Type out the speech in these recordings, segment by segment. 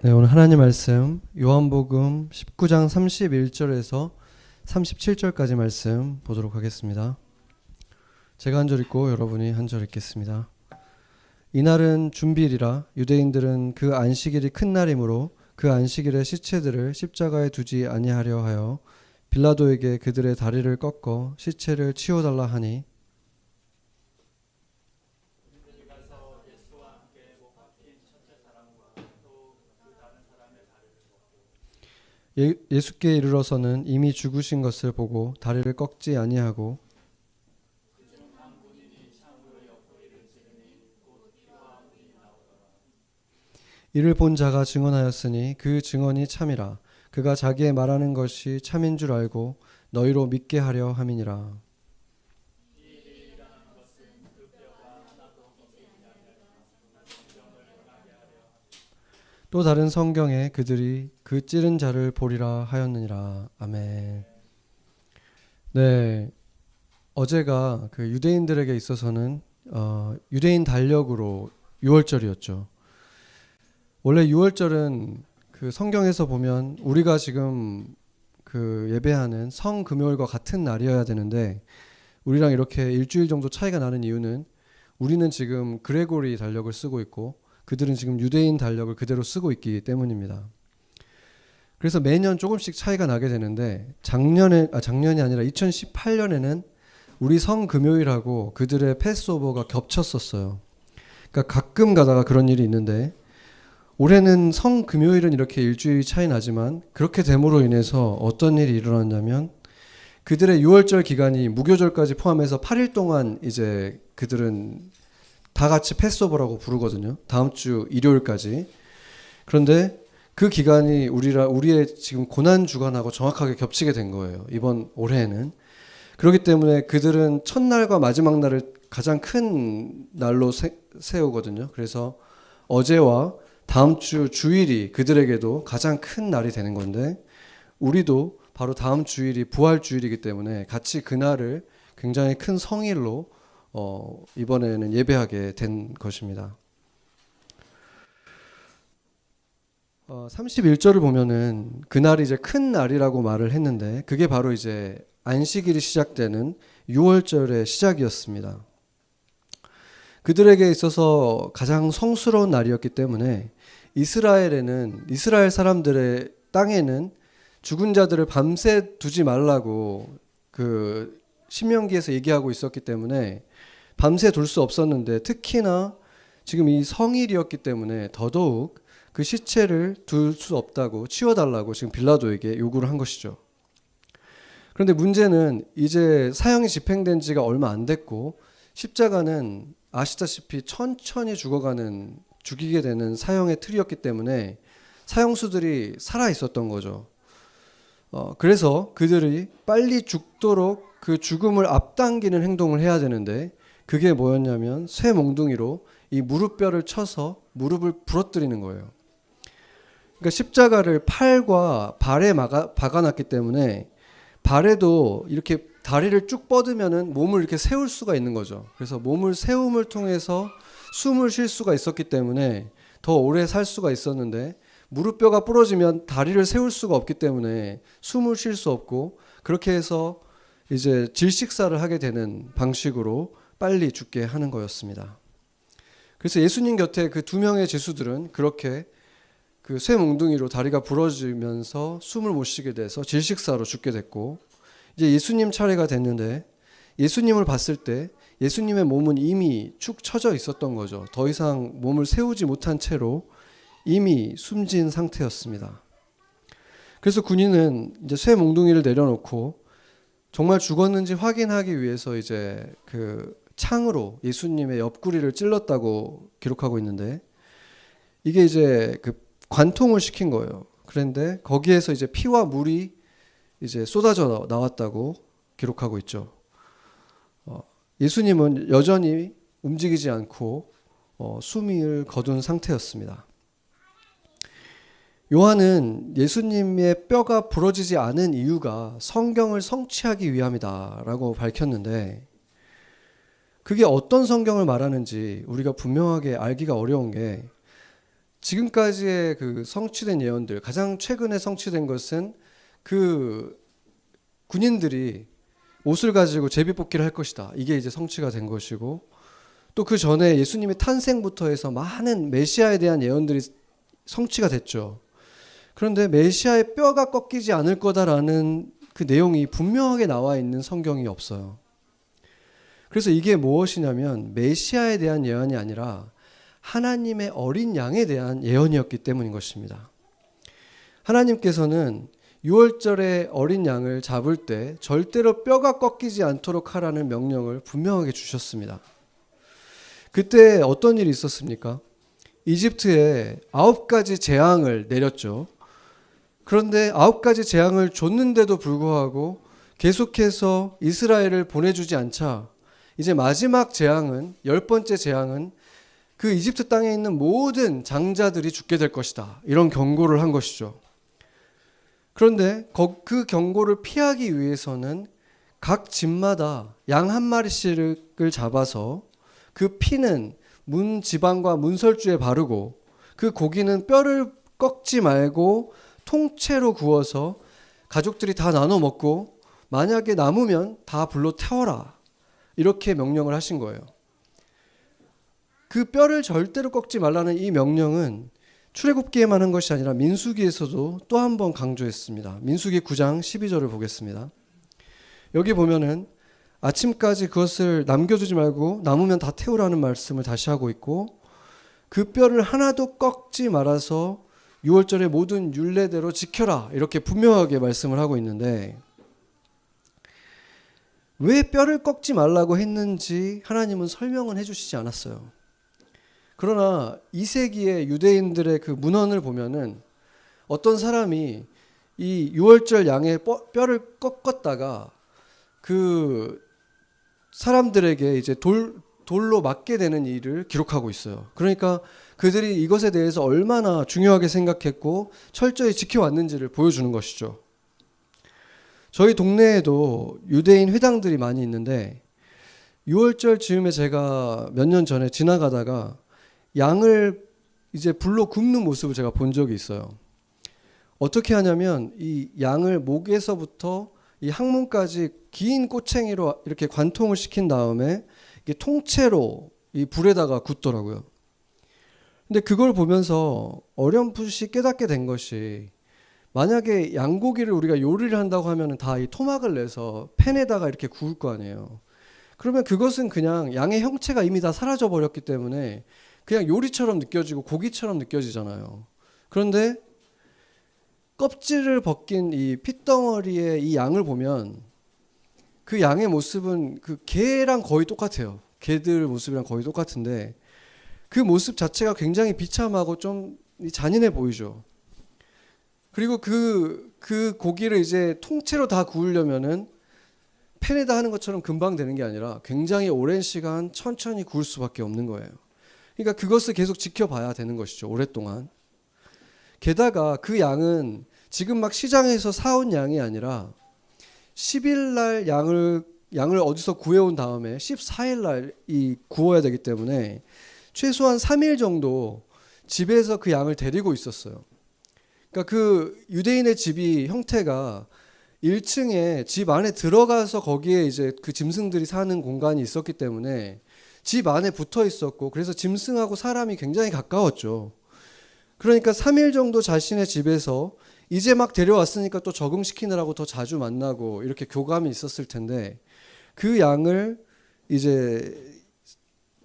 네, 오늘 하나님 말씀 요한복음 19장 31절에서 37절까지 말씀 보도록 하겠습니다. 제가 한 절 읽고 여러분이 한 절 읽겠습니다. 이날은 준비일이라 유대인들은 그 안식일이 큰 날이므로 그 안식일에 시체들을 십자가에 두지 아니하려 하여 빌라도에게 그들의 다리를 꺾어 시체를 치워달라 하니 예수께 이르러서는 이미 죽으신 것을 보고 다리를 꺾지 아니하고 이를 본 자가 증언하였으니 그 증언이 참이라. 그가 자기의 말하는 것이 참인 줄 알고 너희로 믿게 하려 함이니라. 또 다른 성경에 그들이 그 찌른 자를 보리라 하였느니라. 아멘. 네, 어제가 그 유대인들에게 있어서는 유대인 달력으로 6월절이었죠. 원래 6월절은 그 성경에서 보면 우리가 지금 그 예배하는 성금요일과 같은 날이어야 되는데 우리랑 이렇게 일주일 정도 차이가 나는 이유는 우리는 지금 그레고리 달력을 쓰고 있고 그들은 지금 유대인 달력을 그대로 쓰고 있기 때문입니다. 그래서 매년 조금씩 차이가 나게 되는데 작년이 아니라 2018년에는 우리 성금요일하고 그들의 패스오버가 겹쳤었어요. 그러니까 가끔 가다가 그런 일이 있는데 올해는 성금요일은 이렇게 일주일이 차이 나지만 그렇게 됨으로 인해서 어떤 일이 일어났냐면 그들의 6월절 기간이 무교절까지 포함해서 8일 동안 이제 그들은 다 같이 패스오버라고 부르거든요. 다음 주 일요일까지. 그런데 그 기간이 우리의 지금 고난 주간하고 정확하게 겹치게 된 거예요. 이번 올해에는. 그렇기 때문에 그들은 첫날과 마지막 날을 가장 큰 날로 세우거든요. 그래서 어제와 다음 주 주일이 그들에게도 가장 큰 날이 되는 건데 우리도 바로 다음 주일이 부활 주일이기 때문에 같이 그날을 굉장히 큰 성일로 이번에는 예배하게 된 것입니다. 31절을 보면은 그날이 이제 큰 날이라고 말을 했는데 그게 바로 이제 안식일이 시작되는 6월절의 시작이었습니다. 그들에게 있어서 가장 성스러운 날이었기 때문에 이스라엘 사람들의 땅에는 죽은 자들을 밤새 두지 말라고 그 신명기에서 얘기하고 있었기 때문에 밤새 둘 수 없었는데 특히나 지금 이 성일이었기 때문에 더더욱 그 시체를 둘 수 없다고 치워달라고 지금 빌라도에게 요구를 한 것이죠. 그런데 문제는 이제 사형이 집행된 지가 얼마 안 됐고 십자가는 아시다시피 천천히 죽이게 되는 사형의 틀이었기 때문에 사형수들이 살아 있었던 거죠. 그래서 그들이 빨리 죽도록 그 죽음을 앞당기는 행동을 해야 되는데 그게 뭐였냐면 쇠 몽둥이로 이 무릎뼈를 쳐서 무릎을 부러뜨리는 거예요. 그러니까 십자가를 팔과 발에 박아놨기 때문에 발에도 이렇게 다리를 쭉 뻗으면은 몸을 이렇게 세울 수가 있는 거죠. 그래서 몸을 세움을 통해서 숨을 쉴 수가 있었기 때문에 더 오래 살 수가 있었는데 무릎뼈가 부러지면 다리를 세울 수가 없기 때문에 숨을 쉴 수 없고 그렇게 해서 이제 질식사를 하게 되는 방식으로 빨리 죽게 하는 거였습니다. 그래서 예수님 곁에 그 두 명의 제수들은 그렇게 그 쇠 몽둥이로 다리가 부러지면서 숨을 못 쉬게 돼서 질식사로 죽게 됐고 이제 예수님 차례가 됐는데 예수님을 봤을 때 예수님의 몸은 이미 축 처져 있었던 거죠. 더 이상 몸을 세우지 못한 채로 이미 숨진 상태였습니다. 그래서 군인은 이제 쇠 몽둥이를 내려놓고 정말 죽었는지 확인하기 위해서 이제 그 창으로 예수님의 옆구리를 찔렀다고 기록하고 있는데 이게 이제 그 관통을 시킨 거예요. 그런데 거기에서 이제 피와 물이 이제 쏟아져 나왔다고 기록하고 있죠. 예수님은 여전히 움직이지 않고 숨을 거둔 상태였습니다. 요한은 예수님의 뼈가 부러지지 않은 이유가 성경을 성취하기 위함이다라고 밝혔는데 그게 어떤 성경을 말하는지 우리가 분명하게 알기가 어려운 게 지금까지의 그 성취된 예언들, 가장 최근에 성취된 것은 그 군인들이 옷을 가지고 제비뽑기를 할 것이다. 이게 이제 성취가 된 것이고, 또 그 전에 예수님의 탄생부터 해서 많은 메시아에 대한 예언들이 성취가 됐죠. 그런데 메시아의 뼈가 꺾이지 않을 거다라는 그 내용이 분명하게 나와 있는 성경이 없어요. 그래서 이게 무엇이냐면 메시아에 대한 예언이 아니라 하나님의 어린 양에 대한 예언이었기 때문인 것입니다. 하나님께서는 유월절에 어린 양을 잡을 때 절대로 뼈가 꺾이지 않도록 하라는 명령을 분명하게 주셨습니다. 그때 어떤 일이 있었습니까? 이집트에 9가지 재앙을 내렸죠. 그런데 9가지 재앙을 줬는데도 불구하고 계속해서 이스라엘을 보내주지 않자 이제 마지막 재앙은, 10번째 재앙은 그 이집트 땅에 있는 모든 장자들이 죽게 될 것이다. 이런 경고를 한 것이죠. 그런데 그 경고를 피하기 위해서는 각 집마다 양 한 마리씩을 잡아서 그 피는 문 지방과 문설주에 바르고 그 고기는 뼈를 꺾지 말고 통째로 구워서 가족들이 다 나눠 먹고 만약에 남으면 다 불로 태워라. 이렇게 명령을 하신 거예요. 그 뼈를 절대로 꺾지 말라는 이 명령은 출애굽기에만 한 것이 아니라 민수기에서도 또 한 번 강조했습니다. 민수기 9장 12절을 보겠습니다. 여기 보면은 아침까지 그것을 남겨두지 말고 남으면 다 태우라는 말씀을 다시 하고 있고, 그 뼈를 하나도 꺾지 말아서 유월절의 모든 율례대로 지켜라 이렇게 분명하게 말씀을 하고 있는데, 왜 뼈를 꺾지 말라고 했는지 하나님은 설명은 해주시지 않았어요. 그러나 2세기의 유대인들의 그 문헌을 보면은 어떤 사람이 이 유월절 양의 뼈를 꺾었다가 그 사람들에게 이제 돌로 맞게 되는 일을 기록하고 있어요. 그러니까 그들이 이것에 대해서 얼마나 중요하게 생각했고 철저히 지켜왔는지를 보여주는 것이죠. 저희 동네에도 유대인 회당들이 많이 있는데 유월절 즈음에 제가 몇 년 전에 지나가다가 양을 이제 불로 굽는 모습을 제가 본 적이 있어요. 어떻게 하냐면 이 양을 목에서부터 이 항문까지 긴 꼬챙이로 이렇게 관통을 시킨 다음에 이게 통째로 이 불에다가 굽더라고요. 근데 그걸 보면서 어렴풋이 깨닫게 된 것이, 만약에 양고기를 우리가 요리를 한다고 하면 다 이 토막을 내서 팬에다가 이렇게 구울 거 아니에요. 그러면 그것은 그냥 양의 형체가 이미 다 사라져 버렸기 때문에 그냥 요리처럼 느껴지고 고기처럼 느껴지잖아요. 그런데 껍질을 벗긴 이 핏덩어리의 이 양을 보면 그 양의 모습은 그 개랑 거의 똑같아요. 개들 모습이랑 거의 똑같은데 그 모습 자체가 굉장히 비참하고 좀 잔인해 보이죠. 그리고 그 고기를 이제 통째로 다 구우려면은 팬에다 하는 것처럼 금방 되는 게 아니라 굉장히 오랜 시간 천천히 구울 수밖에 없는 거예요. 그러니까 그것을 계속 지켜봐야 되는 것이죠. 오랫동안. 게다가 그 양은 지금 막 시장에서 사온 양이 아니라 10일 날 양을 어디서 구해온 다음에 14일 날 이 구워야 되기 때문에 최소한 3일 정도 집에서 그 양을 데리고 있었어요. 그러니까 그 유대인의 집이 형태가 1층에 집 안에 들어가서 거기에 이제 그 짐승들이 사는 공간이 있었기 때문에 집 안에 붙어 있었고, 그래서 짐승하고 사람이 굉장히 가까웠죠. 그러니까 3일 정도 자신의 집에서 이제 막 데려왔으니까 또 적응시키느라고 더 자주 만나고 이렇게 교감이 있었을 텐데, 그 양을 이제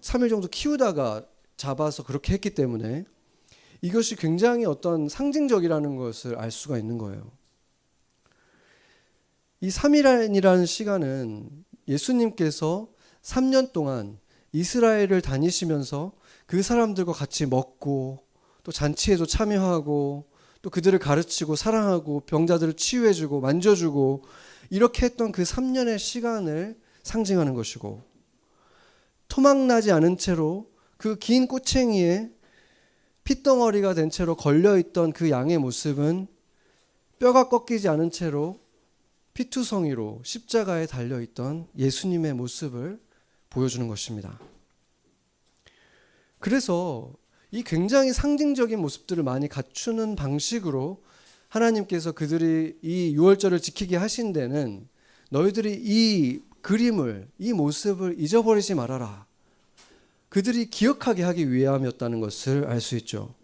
3일 정도 키우다가 잡아서 그렇게 했기 때문에 이것이 굉장히 어떤 상징적이라는 것을 알 수가 있는 거예요. 이 3일이라는 시간은 예수님께서 3년 동안 이스라엘을 다니시면서 그 사람들과 같이 먹고 또 잔치에도 참여하고 또 그들을 가르치고 사랑하고 병자들을 치유해주고 만져주고 이렇게 했던 그 3년의 시간을 상징하는 것이고, 토막나지 않은 채로 그 긴 꼬챙이에 핏덩어리가 된 채로 걸려있던 그 양의 모습은 뼈가 꺾이지 않은 채로 피투성이로 십자가에 달려있던 예수님의 모습을 보여주는 것입니다. 그래서 이 굉장히 상징적인 모습들을 많이 갖추는 방식으로 하나님께서 그들이 이 유월절을 지키게 하신 데는 너희들이 이 그림을, 이 모습을 잊어버리지 말아라. 그들이 기억하게 하기 위함이었다는 것을 알 수 있죠.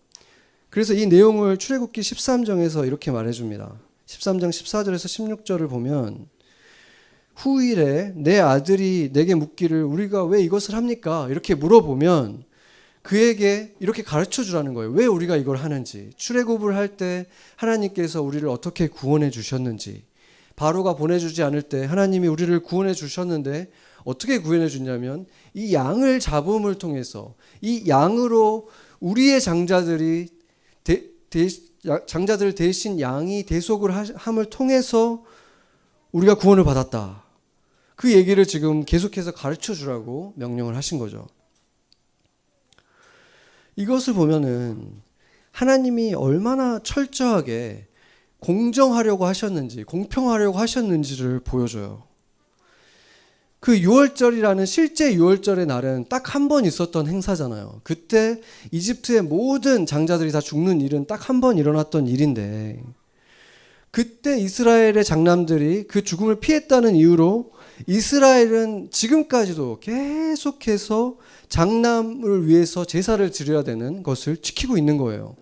그래서 이 내용을 출애굽기 13장에서 이렇게 말해줍니다. 13장 14절에서 16절을 보면 후일에 내 아들이 내게 묻기를 우리가 왜 이것을 합니까? 이렇게 물어보면 그에게 이렇게 가르쳐 주라는 거예요. 왜 우리가 이걸 하는지, 출애굽을 할 때 하나님께서 우리를 어떻게 구원해 주셨는지, 바로가 보내주지 않을 때 하나님이 우리를 구원해 주셨는데 어떻게 구원해 주냐면 이 양을 잡음을 통해서 이 양으로 우리의 장자들을 대신 양이 대속을 함을 통해서 우리가 구원을 받았다. 그 얘기를 지금 계속해서 가르쳐 주라고 명령을 하신 거죠. 이것을 보면은 하나님이 얼마나 철저하게 공정하려고 하셨는지, 공평하려고 하셨는지를 보여줘요. 그 유월절이라는 실제 유월절의 날은 딱 한 번 있었던 행사잖아요. 그때 이집트의 모든 장자들이 다 죽는 일은 딱 한 번 일어났던 일인데 그때 이스라엘의 장남들이 그 죽음을 피했다는 이유로 이스라엘은 지금까지도 계속해서 장남을 위해서 제사를 드려야 되는 것을 지키고 있는 거예요.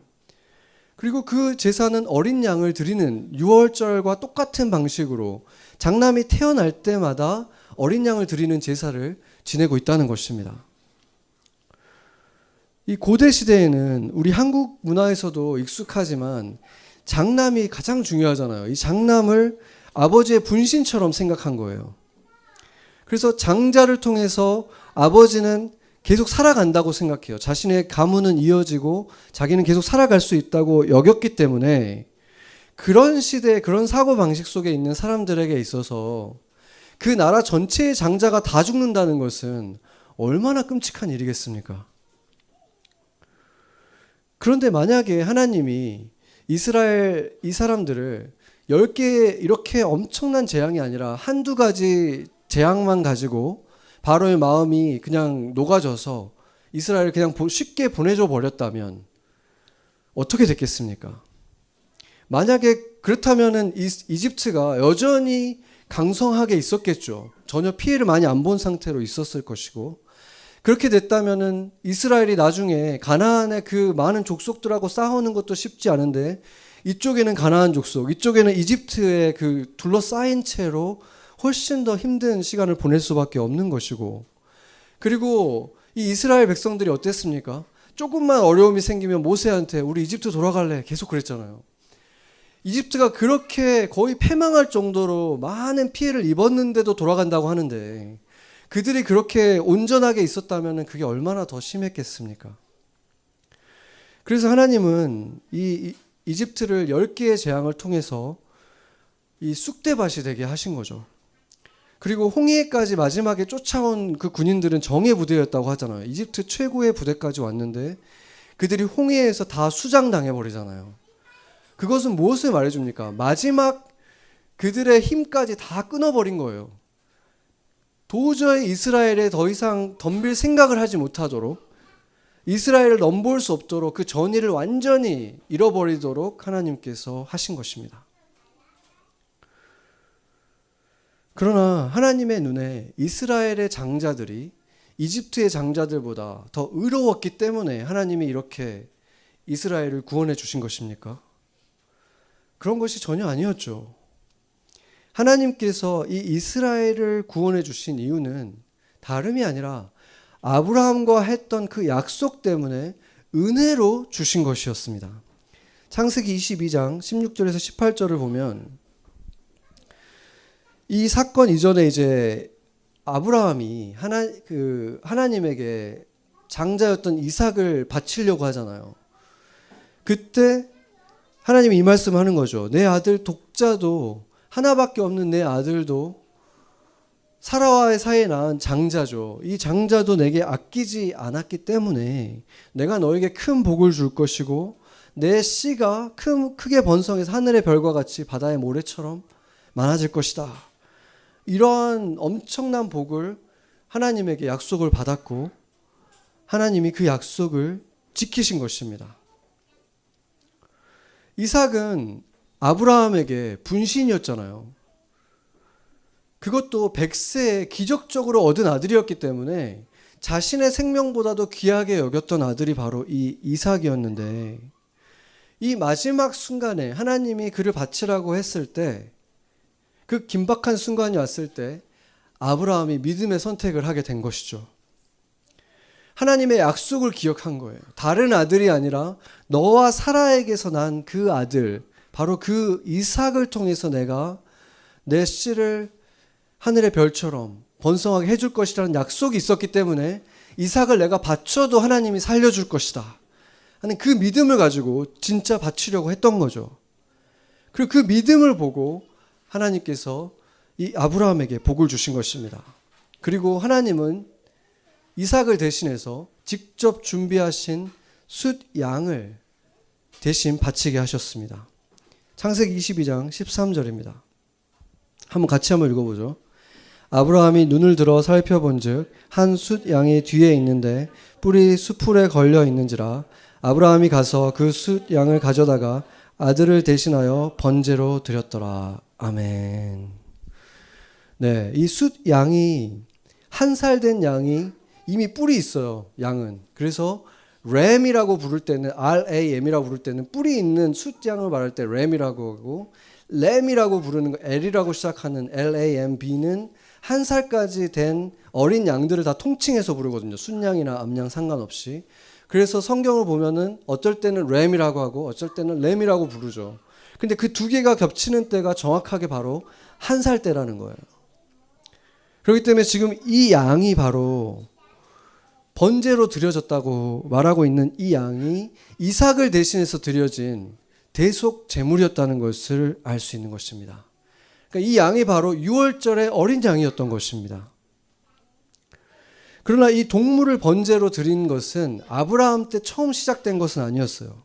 그리고 그 제사는 어린 양을 드리는 유월절과 똑같은 방식으로 장남이 태어날 때마다 어린 양을 드리는 제사를 지내고 있다는 것입니다. 이 고대 시대에는 우리 한국 문화에서도 익숙하지만 장남이 가장 중요하잖아요. 이 장남을 아버지의 분신처럼 생각한 거예요. 그래서 장자를 통해서 아버지는 계속 살아간다고 생각해요. 자신의 가문은 이어지고 자기는 계속 살아갈 수 있다고 여겼기 때문에 그런 시대, 그런 사고방식 속에 있는 사람들에게 있어서 그 나라 전체의 장자가 다 죽는다는 것은 얼마나 끔찍한 일이겠습니까? 그런데 만약에 하나님이 이스라엘 이 사람들을 10개 이렇게 엄청난 재앙이 아니라 한두 가지 재앙만 가지고 바로의 마음이 그냥 녹아져서 이스라엘을 그냥 쉽게 보내줘 버렸다면 어떻게 됐겠습니까? 만약에 그렇다면은 이집트가 여전히 강성하게 있었겠죠. 전혀 피해를 많이 안 본 상태로 있었을 것이고 그렇게 됐다면은 이스라엘이 나중에 가나안의 그 많은 족속들하고 싸우는 것도 쉽지 않은데 이쪽에는 가나안 족속, 이쪽에는 이집트의 그 둘러싸인 채로 훨씬 더 힘든 시간을 보낼 수밖에 없는 것이고 그리고 이 이스라엘 백성들이 어땠습니까? 조금만 어려움이 생기면 모세한테 우리 이집트 돌아갈래 계속 그랬잖아요. 이집트가 그렇게 거의 패망할 정도로 많은 피해를 입었는데도 돌아간다고 하는데 그들이 그렇게 온전하게 있었다면 그게 얼마나 더 심했겠습니까? 그래서 하나님은 이 이집트를 10개의 재앙을 통해서 이 쑥대밭이 되게 하신 거죠. 그리고 홍해까지 마지막에 쫓아온 그 군인들은 정예 부대였다고 하잖아요. 이집트 최고의 부대까지 왔는데 그들이 홍해에서 다 수장당해 버리잖아요. 그것은 무엇을 말해줍니까? 마지막 그들의 힘까지 다 끊어버린 거예요. 도저히 이스라엘에 더 이상 덤빌 생각을 하지 못하도록 이스라엘을 넘볼 수 없도록 그 전의를 완전히 잃어버리도록 하나님께서 하신 것입니다. 그러나 하나님의 눈에 이스라엘의 장자들이 이집트의 장자들보다 더 의로웠기 때문에 하나님이 이렇게 이스라엘을 구원해 주신 것입니까? 그런 것이 전혀 아니었죠. 하나님께서 이 이스라엘을 구원해 주신 이유는 다름이 아니라 아브라함과 했던 그 약속 때문에 은혜로 주신 것이었습니다. 창세기 22장 16절에서 18절을 보면 이 사건 이전에 이제 아브라함이 하나님에게 장자였던 이삭을 바치려고 하잖아요. 그때 하나님이 이 말씀을 하는 거죠. 내 아들 독자도 하나밖에 없는 내 아들도 사라와의 사이에 낳은 장자죠. 이 장자도 내게 아끼지 않았기 때문에 내가 너에게 큰 복을 줄 것이고 내 씨가 크게 번성해서 하늘의 별과 같이 바다의 모래처럼 많아질 것이다. 이러한 엄청난 복을 하나님에게 약속을 받았고 하나님이 그 약속을 지키신 것입니다. 이삭은 아브라함에게 분신이었잖아요. 그것도 100세에 기적적으로 얻은 아들이었기 때문에 자신의 생명보다도 귀하게 여겼던 아들이 바로 이 이삭이었는데, 이 마지막 순간에 하나님이 그를 바치라고 했을 때, 그 긴박한 순간이 왔을 때 아브라함이 믿음의 선택을 하게 된 것이죠. 하나님의 약속을 기억한 거예요. 다른 아들이 아니라 너와 사라에게서 난 그 아들, 바로 그 이삭을 통해서 내가 내 씨를 하늘의 별처럼 번성하게 해줄 것이라는 약속이 있었기 때문에 이삭을 내가 바쳐도 하나님이 살려줄 것이다 하는 그 믿음을 가지고 진짜 바치려고 했던 거죠. 그리고 그 믿음을 보고 하나님께서 이 아브라함에게 복을 주신 것입니다. 그리고 하나님은 이삭을 대신해서 직접 준비하신 숫 양을 대신 바치게 하셨습니다. 창세기 22장 13절입니다. 같이 한번 읽어보죠. 아브라함이 눈을 들어 살펴본즉 한 숫 양이 뒤에 있는데 뿔이 숫풀에 걸려 있는지라 아브라함이 가서 그 숫 양을 가져다가 아들을 대신하여 번제로 드렸더라. 아멘. 네, 이 숫 양이 한 살 된 양이 이미 뿔이 있어요. 양은. 그래서 램이라고 부를 때는 RAM이라고 부를 때는 뿔이 있는 숫 양을 말할 때 램이라고 하고, 램이라고 부르는 거 L이라고 시작하는 LAMB는 한 살까지 된 어린 양들을 다 통칭해서 부르거든요. 순양이나 암양 상관없이. 그래서 성경을 보면은 어쩔 때는 램이라고 하고 어쩔 때는 램이라고 부르죠. 근데 그 두 개가 겹치는 때가 정확하게 바로 한 살 때라는 거예요. 그렇기 때문에 지금 이 양이 바로 번제로 드려졌다고 말하고 있는 이 양이 이삭을 대신해서 드려진 대속 제물이었다는 것을 알 수 있는 것입니다. 그러니까 이 양이 바로 유월절의 어린 양이었던 것입니다. 그러나 이 동물을 번제로 드린 것은 아브라함 때 처음 시작된 것은 아니었어요.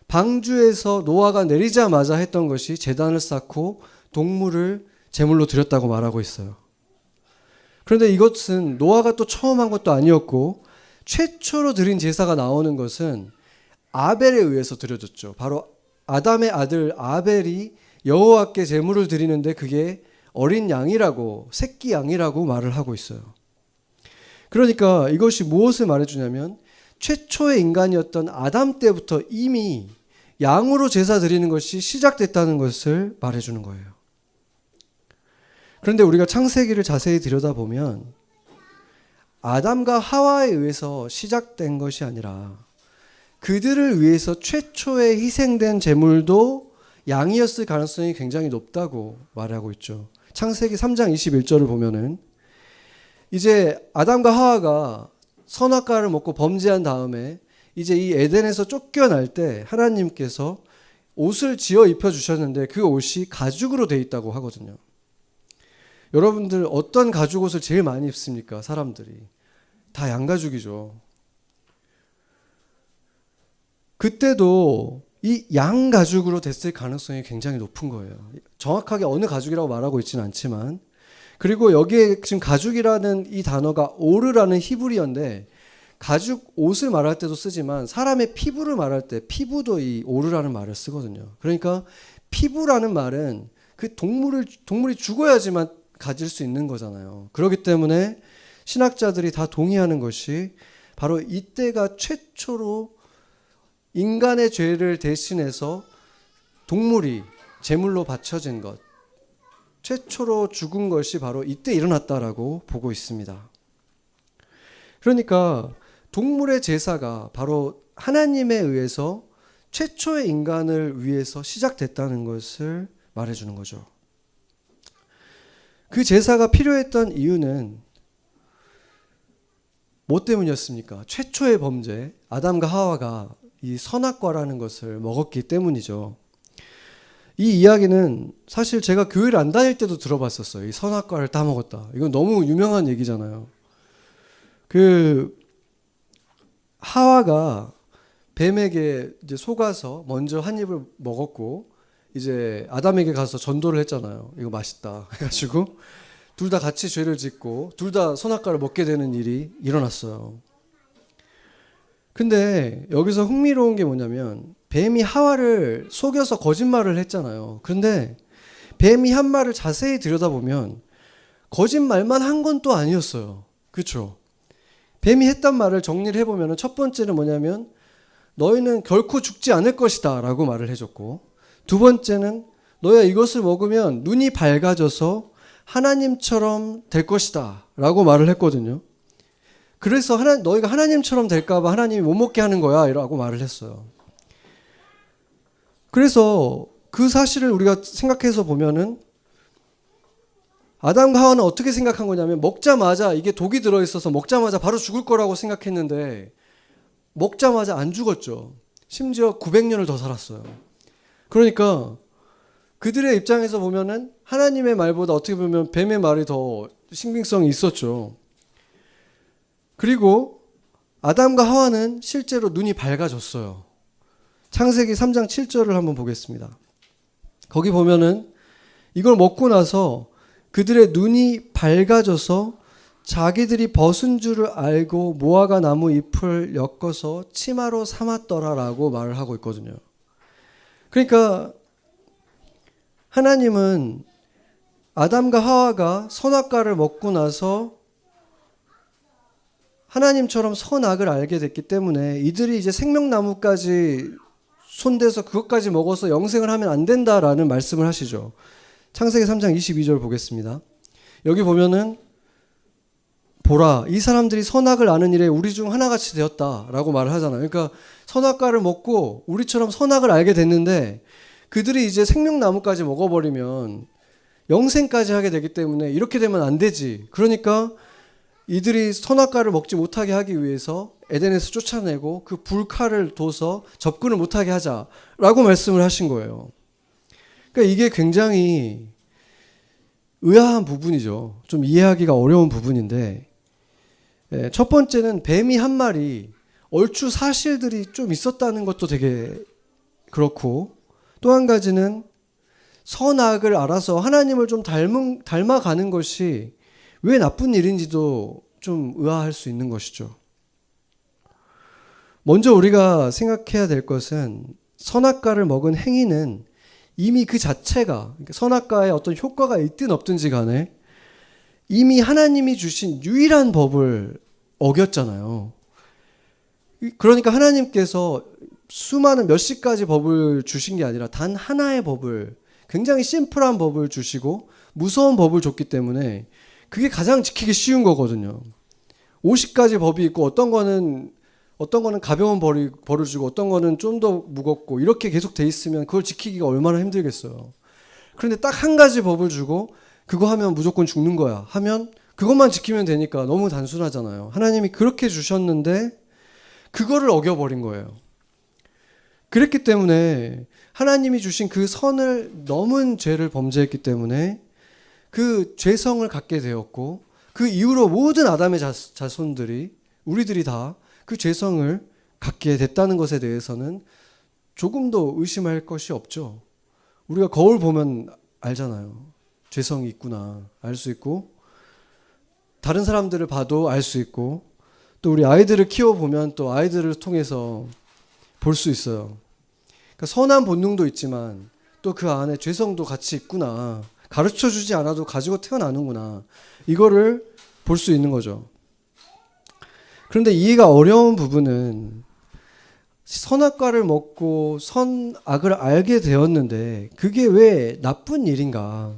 방주에서 노아가 내리자마자 했던 것이 제단을 쌓고 동물을 제물로 드렸다고 말하고 있어요. 그런데 이것은 노아가 또 처음 한 것도 아니었고, 최초로 드린 제사가 나오는 것은 아벨에 의해서 드려졌죠. 바로 아담의 아들 아벨이 여호와께 제물을 드리는데 그게 어린 양이라고, 새끼 양이라고 말을 하고 있어요. 그러니까 이것이 무엇을 말해주냐면 최초의 인간이었던 아담 때부터 이미 양으로 제사 드리는 것이 시작됐다는 것을 말해주는 거예요. 그런데 우리가 창세기를 자세히 들여다보면 아담과 하와에 의해서 시작된 것이 아니라 그들을 위해서 최초에 희생된 제물도 양이었을 가능성이 굉장히 높다고 말하고 있죠. 창세기 3장 21절을 보면은 이제 아담과 하와가 선악과를 먹고 범죄한 다음에 이제 이 에덴에서 쫓겨날 때 하나님께서 옷을 지어 입혀 주셨는데 그 옷이 가죽으로 되어 있다고 하거든요. 여러분들 어떤 가죽 옷을 제일 많이 입습니까? 사람들이 다 양가죽이죠. 그때도 이 양가죽으로 됐을 가능성이 굉장히 높은 거예요. 정확하게 어느 가죽이라고 말하고 있지는 않지만, 그리고 여기에 지금 가죽이라는 이 단어가 오르라는 히브리어인데 가죽 옷을 말할 때도 쓰지만 사람의 피부를 말할 때 피부도 이 오르라는 말을 쓰거든요. 그러니까 피부라는 말은 그 동물이 죽어야지만 가질 수 있는 거잖아요. 그렇기 때문에 신학자들이 다 동의하는 것이 바로 이때가 최초로 인간의 죄를 대신해서 동물이 제물로 바쳐진 것, 최초로 죽은 것이 바로 이때 일어났다라고 보고 있습니다. 그러니까 동물의 제사가 바로 하나님에 의해서 최초의 인간을 위해서 시작됐다는 것을 말해주는 거죠. 그 제사가 필요했던 이유는 뭐 때문이었습니까? 최초의 범죄, 아담과 하와가 이 선악과라는 것을 먹었기 때문이죠. 이 이야기는 사실 제가 교회를 안 다닐 때도 들어봤었어요. 이 선악과를 따먹었다. 이건 너무 유명한 얘기잖아요. 그 하와가 뱀에게 이제 속아서 먼저 한 입을 먹었고 이제 아담에게 가서 전도를 했잖아요. 이거 맛있다 해가지고 둘 다 같이 죄를 짓고 둘 다 선악과를 먹게 되는 일이 일어났어요. 근데 여기서 흥미로운 게 뭐냐면 뱀이 하와를 속여서 거짓말을 했잖아요. 그런데 뱀이 한 말을 자세히 들여다보면 거짓말만 한 건 또 아니었어요. 그렇죠? 뱀이 했단 말을 정리를 해보면 첫 번째는 뭐냐면 너희는 결코 죽지 않을 것이다 라고 말을 해줬고, 두 번째는 너희가 이것을 먹으면 눈이 밝아져서 하나님처럼 될 것이다 라고 말을 했거든요. 그래서 너희가 하나님처럼 될까봐 하나님이 못 먹게 하는 거야 라고 말을 했어요. 그래서 그 사실을 우리가 생각해서 보면은 아담과 하와는 어떻게 생각한 거냐면 먹자마자 이게 독이 들어있어서 먹자마자 바로 죽을 거라고 생각했는데 먹자마자 안 죽었죠. 심지어 900년을 더 살았어요. 그러니까 그들의 입장에서 보면은 하나님의 말보다 어떻게 보면 뱀의 말이 더 신빙성이 있었죠. 그리고 아담과 하와는 실제로 눈이 밝아졌어요. 창세기 3장 7절을 한번 보겠습니다. 거기 보면은 이걸 먹고 나서 그들의 눈이 밝아져서 자기들이 벗은 줄을 알고 무화과 나무 잎을 엮어서 치마로 삼았더라라고 말을 하고 있거든요. 그러니까 하나님은 아담과 하와가 선악과를 먹고 나서 하나님처럼 선악을 알게 됐기 때문에 이들이 이제 생명나무까지 손대서 그것까지 먹어서 영생을 하면 안 된다라는 말씀을 하시죠. 창세기 3장 22절 보겠습니다. 여기 보면은 보라, 이 사람들이 선악을 아는 일에 우리 중 하나같이 되었다라고 말을 하잖아요. 그러니까 선악과를 먹고 우리처럼 선악을 알게 됐는데 그들이 이제 생명나무까지 먹어버리면 영생까지 하게 되기 때문에 이렇게 되면 안 되지. 그러니까 이들이 선악과를 먹지 못하게 하기 위해서 에덴에서 쫓아내고 그 불칼을 둬서 접근을 못하게 하자라고 말씀을 하신 거예요. 그러니까 이게 굉장히 의아한 부분이죠. 좀 이해하기가 어려운 부분인데, 첫 번째는 뱀이 한 말이 얼추 사실들이 좀 있었다는 것도 되게 그렇고, 또 한 가지는 선악을 알아서 하나님을 좀 닮아가는 것이 왜 나쁜 일인지도 좀 의아할 수 있는 것이죠. 먼저 우리가 생각해야 될 것은 선악과를 먹은 행위는 이미 그 자체가 선악과에 어떤 효과가 있든 없든지 간에 이미 하나님이 주신 유일한 법을 어겼잖아요. 그러니까 하나님께서 수많은 몇십 가지 법을 주신 게 아니라 단 하나의 법을, 굉장히 심플한 법을 주시고 무서운 법을 줬기 때문에 그게 가장 지키기 쉬운 거거든요. 50가지 법이 있고 어떤 거는 가벼운 벌을 주고 어떤 거는 좀 더 무겁고 이렇게 계속 돼 있으면 그걸 지키기가 얼마나 힘들겠어요. 그런데 딱 한 가지 법을 주고 그거 하면 무조건 죽는 거야 하면 그것만 지키면 되니까 너무 단순하잖아요. 하나님이 그렇게 주셨는데 그거를 어겨버린 거예요. 그랬기 때문에 하나님이 주신 그 선을 넘은 죄를 범죄했기 때문에 그 죄성을 갖게 되었고, 그 이후로 모든 아담의 자손들이, 우리들이 다 그 죄성을 갖게 됐다는 것에 대해서는 조금도 의심할 것이 없죠. 우리가 거울 보면 알잖아요. 죄성이 있구나 알 수 있고, 다른 사람들을 봐도 알 수 있고, 또 우리 아이들을 키워보면 또 아이들을 통해서 볼 수 있어요. 그러니까 선한 본능도 있지만 또 그 안에 죄성도 같이 있구나, 가르쳐주지 않아도 가지고 태어나는구나, 이거를 볼 수 있는 거죠. 그런데 이해가 어려운 부분은 선악과를 먹고 선악을 알게 되었는데 그게 왜 나쁜 일인가?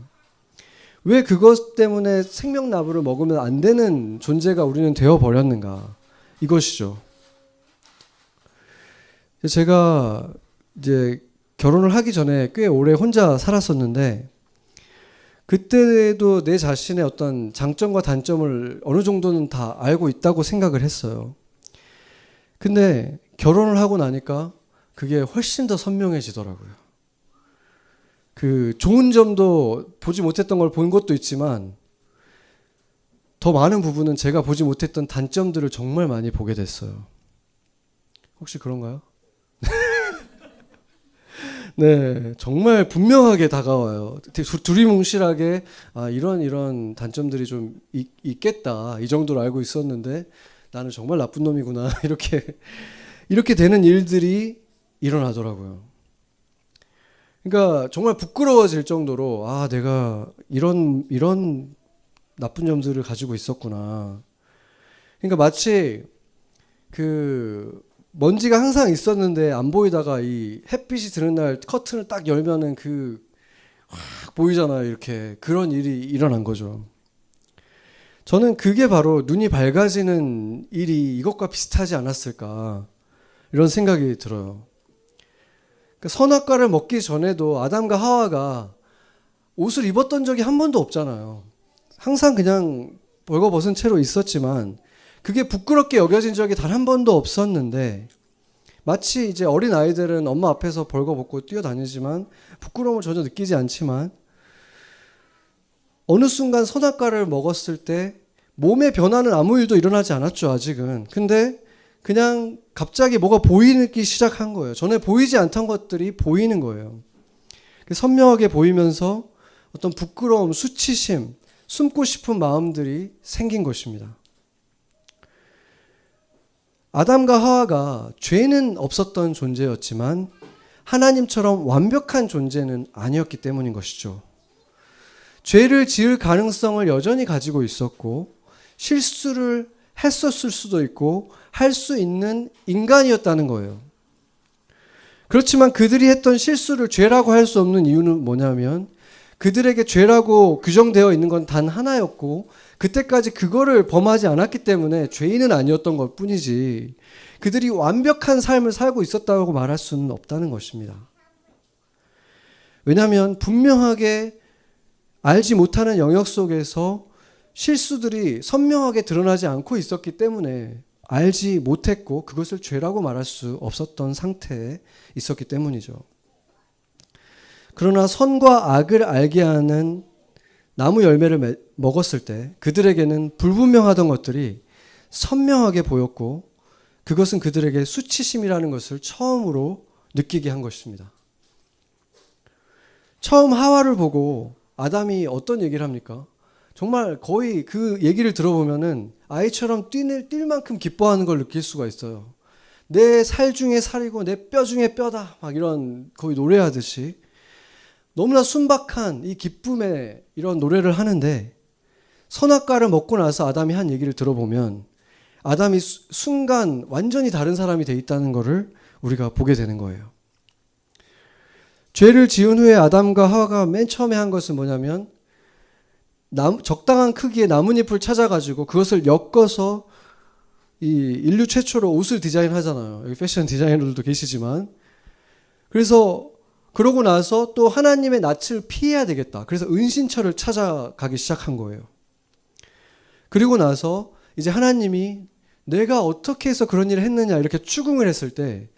왜 그것 때문에 생명나무를 먹으면 안 되는 존재가 우리는 되어버렸는가? 이것이죠. 제가 이제 결혼을 하기 전에 꽤 오래 혼자 살았었는데 그때도 내 자신의 어떤 장점과 단점을 어느 정도는 다 알고 있다고 생각을 했어요. 근데 결혼을 하고 나니까 그게 훨씬 더 선명해지더라고요. 그 좋은 점도 보지 못했던 걸 본 것도 있지만 더 많은 부분은 제가 보지 못했던 단점들을 정말 많이 보게 됐어요. 혹시 그런가요? 네, 정말 분명하게 다가와요. 두리뭉실하게 이런 단점들이 좀 있겠다, 이 정도로 알고 있었는데 나는 정말 나쁜 놈이구나 이렇게 이렇게 되는 일들이 일어나더라고요. 그러니까 정말 부끄러워질 정도로 내가 이런 나쁜 점들을 가지고 있었구나. 그러니까 마치 그 먼지가 항상 있었는데 안 보이다가 이 햇빛이 드는 날 커튼을 딱 열면은 확 보이잖아요. 이렇게 그런 일이 일어난 거죠. 저는 그게 바로 눈이 밝아지는 일이 이것과 비슷하지 않았을까 이런 생각이 들어요. 그러니까 선악과를 먹기 전에도 아담과 하와가 옷을 입었던 적이 한 번도 없잖아요. 항상 그냥 벌거벗은 채로 있었지만 그게 부끄럽게 여겨진 적이 단 한 번도 없었는데 마치 이제 어린 아이들은 엄마 앞에서 벌거벗고 뛰어다니지만 부끄러움을 전혀 느끼지 않지만 어느 순간 선악과를 먹었을 때 몸의 변화는 아무 일도 일어나지 않았죠, 아직은. 근데 그냥 갑자기 뭐가 보이기 시작한 거예요. 전에 보이지 않던 것들이 보이는 거예요. 선명하게 보이면서 어떤 부끄러움, 수치심, 숨고 싶은 마음들이 생긴 것입니다. 아담과 하와가 죄는 없었던 존재였지만 하나님처럼 완벽한 존재는 아니었기 때문인 것이죠. 죄를 지을 가능성을 여전히 가지고 있었고 실수를 했었을 수도 있고 할 수 있는 인간이었다는 거예요. 그렇지만 그들이 했던 실수를 죄라고 할 수 없는 이유는 뭐냐면 그들에게 죄라고 규정되어 있는 건 단 하나였고 그때까지 그거를 범하지 않았기 때문에 죄인은 아니었던 것 뿐이지 그들이 완벽한 삶을 살고 있었다고 말할 수는 없다는 것입니다. 왜냐하면 분명하게 알지 못하는 영역 속에서 실수들이 선명하게 드러나지 않고 있었기 때문에 알지 못했고 그것을 죄라고 말할 수 없었던 상태에 있었기 때문이죠. 그러나 선과 악을 알게 하는 나무 열매를 먹었을 때 그들에게는 불분명하던 것들이 선명하게 보였고 그것은 그들에게 수치심이라는 것을 처음으로 느끼게 한 것입니다. 처음 하와를 보고 아담이 어떤 얘기를 합니까? 정말 거의 그 얘기를 들어보면은 아이처럼 뛸 만큼 기뻐하는 걸 느낄 수가 있어요. 내 살 중에 살이고 내 뼈 중에 뼈다. 막 이런 거의 노래하듯이 너무나 순박한 이 기쁨의 이런 노래를 하는데 선악과를 먹고 나서 아담이 한 얘기를 들어보면 아담이 순간 완전히 다른 사람이 돼 있다는 것을 우리가 보게 되는 거예요. 죄를 지은 후에 아담과 하와가 맨 처음에 한 것은 뭐냐면 적당한 크기의 나뭇잎을 찾아가지고 그것을 엮어서 이 인류 최초로 옷을 디자인하잖아요. 여기 패션 디자이너들도 계시지만 그래서 그러고 나서 또 하나님의 낯을 피해야 되겠다. 그래서 은신처를 찾아가기 시작한 거예요. 그리고 나서 이제 하나님이 내가 어떻게 해서 그런 일을 했느냐 이렇게 추궁을 했을 때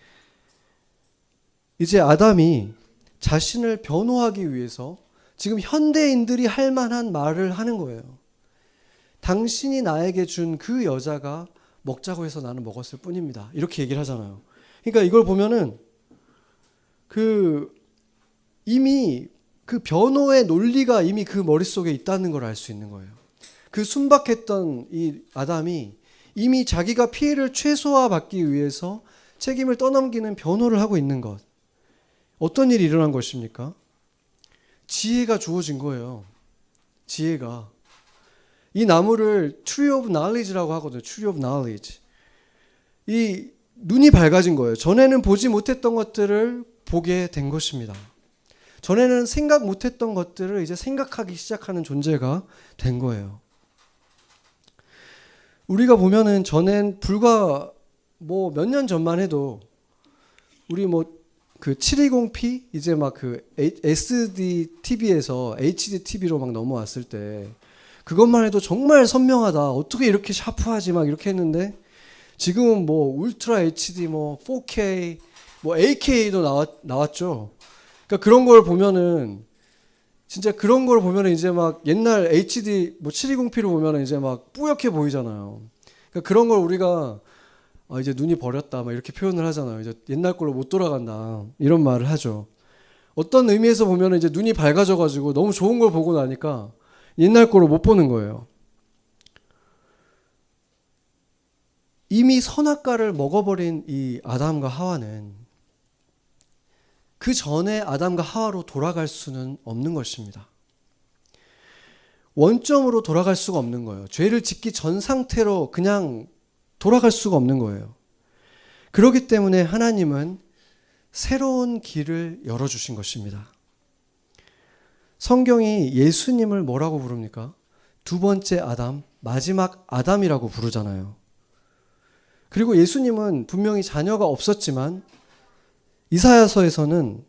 이제 아담이 자신을 변호하기 위해서 지금 현대인들이 할 만한 말을 하는 거예요. 당신이 나에게 준 그 여자가 먹자고 해서 나는 먹었을 뿐입니다. 이렇게 얘기를 하잖아요. 그러니까 이걸 보면은 이미 그 변호의 논리가 이미 그 머릿속에 있다는 걸 알 수 있는 거예요. 그 순박했던 이 아담이 이미 자기가 피해를 최소화받기 위해서 책임을 떠넘기는 변호를 하고 있는 것. 어떤 일이 일어난 것입니까? 지혜가 주어진 거예요. 지혜가. 이 나무를 Tree of Knowledge라고 하거든요. Tree of Knowledge. 이 눈이 밝아진 거예요. 전에는 보지 못했던 것들을 보게 된 것입니다. 전에는 생각 못했던 것들을 이제 생각하기 시작하는 존재가 된 거예요. 우리가 보면은 전엔 불과 뭐 몇 년 전만 해도 우리 그 720p 이제 막 그 SD TV에서 HD TV로 막 넘어왔을 때 그것만 해도 정말 선명하다. 어떻게 이렇게 샤프하지 막 이렇게 했는데 지금은 뭐 울트라 HD 뭐 4K 뭐 8K도 나왔죠. 그러니까 그런 걸 보면은 진짜 그런 걸 보면은 이제 막 옛날 HD 뭐 720p로 보면은 이제 막 뿌옇게 보이잖아요. 그러니까 그런 걸 우리가 이제 눈이 버렸다 막 이렇게 표현을 하잖아요. 이제 옛날 걸로 못 돌아간다 이런 말을 하죠. 어떤 의미에서 보면은 이제 눈이 밝아져 가지고 너무 좋은 걸 보고 나니까 옛날 걸로 못 보는 거예요. 이미 선악과를 먹어버린 이 아담과 하와는 그 전에 아담과 하와로 돌아갈 수는 없는 것입니다. 원점으로 돌아갈 수가 없는 거예요. 죄를 짓기 전 상태로 그냥 돌아갈 수가 없는 거예요. 그렇기 때문에 하나님은 새로운 길을 열어주신 것입니다. 성경이 예수님을 뭐라고 부릅니까? 두 번째 아담, 마지막 아담이라고 부르잖아요. 그리고 예수님은 분명히 자녀가 없었지만 이사야서에서는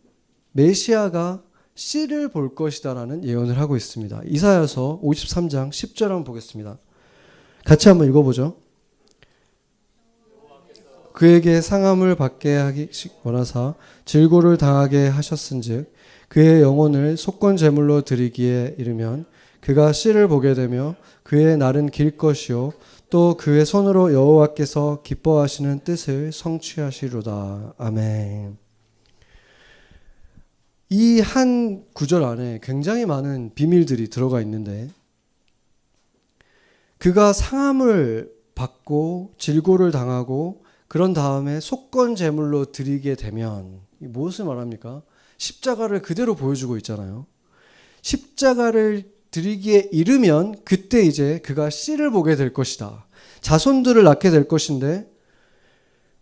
메시아가 씨를 볼 것이다라는 예언을 하고 있습니다. 이사야서 53장 10절 한번 보겠습니다. 같이 한번 읽어보죠. 그에게 상함을 받게 하기 원하사 질고를 당하게 하셨은즉 그의 영혼을 속건 제물로 드리기에 이르면 그가 씨를 보게 되며 그의 날은 길 것이요 또 그의 손으로 여호와께서 기뻐하시는 뜻을 성취하시리로다. 아멘. 이 한 구절 안에 굉장히 많은 비밀들이 들어가 있는데 그가 상함을 받고 질고를 당하고 그런 다음에 속건 제물로 드리게 되면 무엇을 말합니까? 십자가를 그대로 보여주고 있잖아요. 십자가를 드리기에 이르면 그때 이제 그가 씨를 보게 될 것이다. 자손들을 낳게 될 것인데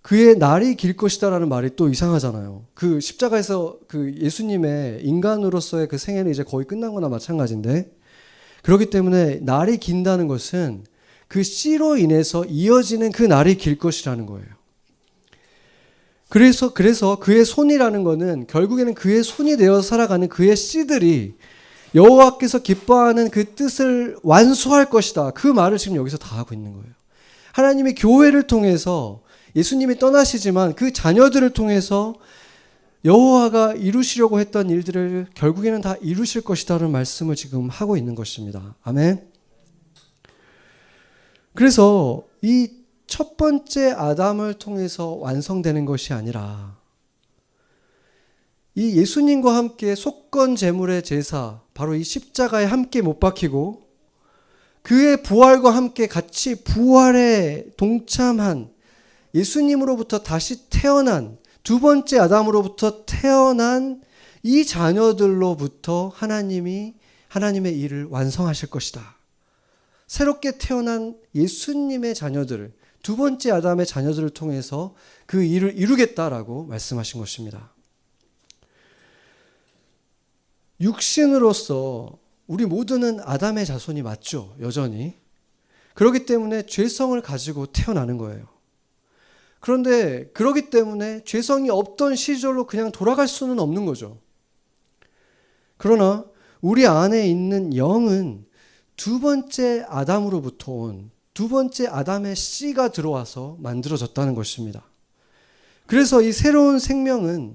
그의 날이 길 것이다라는 말이 또 이상하잖아요. 그 십자가에서 그 예수님의 인간으로서의 그 생애는 이제 거의 끝난 거나 마찬가지인데 그렇기 때문에 날이 긴다는 것은 그 씨로 인해서 이어지는 그 날이 길 것이라는 거예요. 그래서 그의 손이라는 거는 결국에는 그의 손이 되어 살아가는 그의 씨들이 여호와께서 기뻐하는 그 뜻을 완수할 것이다. 그 말을 지금 여기서 다 하고 있는 거예요. 하나님이 교회를 통해서 예수님이 떠나시지만 그 자녀들을 통해서 여호와가 이루시려고 했던 일들을 결국에는 다 이루실 것이다라는 말씀을 지금 하고 있는 것입니다. 아멘. 그래서 이 첫 번째 아담을 통해서 완성되는 것이 아니라 이 예수님과 함께 속건 제물의 제사, 바로 이 십자가에 함께 못 박히고 그의 부활과 함께 같이 부활에 동참한 예수님으로부터 다시 태어난 두 번째 아담으로부터 태어난 이 자녀들로부터 하나님이 하나님의 일을 완성하실 것이다. 새롭게 태어난 예수님의 자녀들을 두 번째 아담의 자녀들을 통해서 그 일을 이루겠다라고 말씀하신 것입니다. 육신으로서 우리 모두는 아담의 자손이 맞죠. 여전히. 그렇기 때문에 죄성을 가지고 태어나는 거예요. 그런데 그렇기 때문에 죄성이 없던 시절로 그냥 돌아갈 수는 없는 거죠. 그러나 우리 안에 있는 영은 두 번째 아담으로부터 온 두 번째 아담의 씨가 들어와서 만들어졌다는 것입니다. 그래서 이 새로운 생명은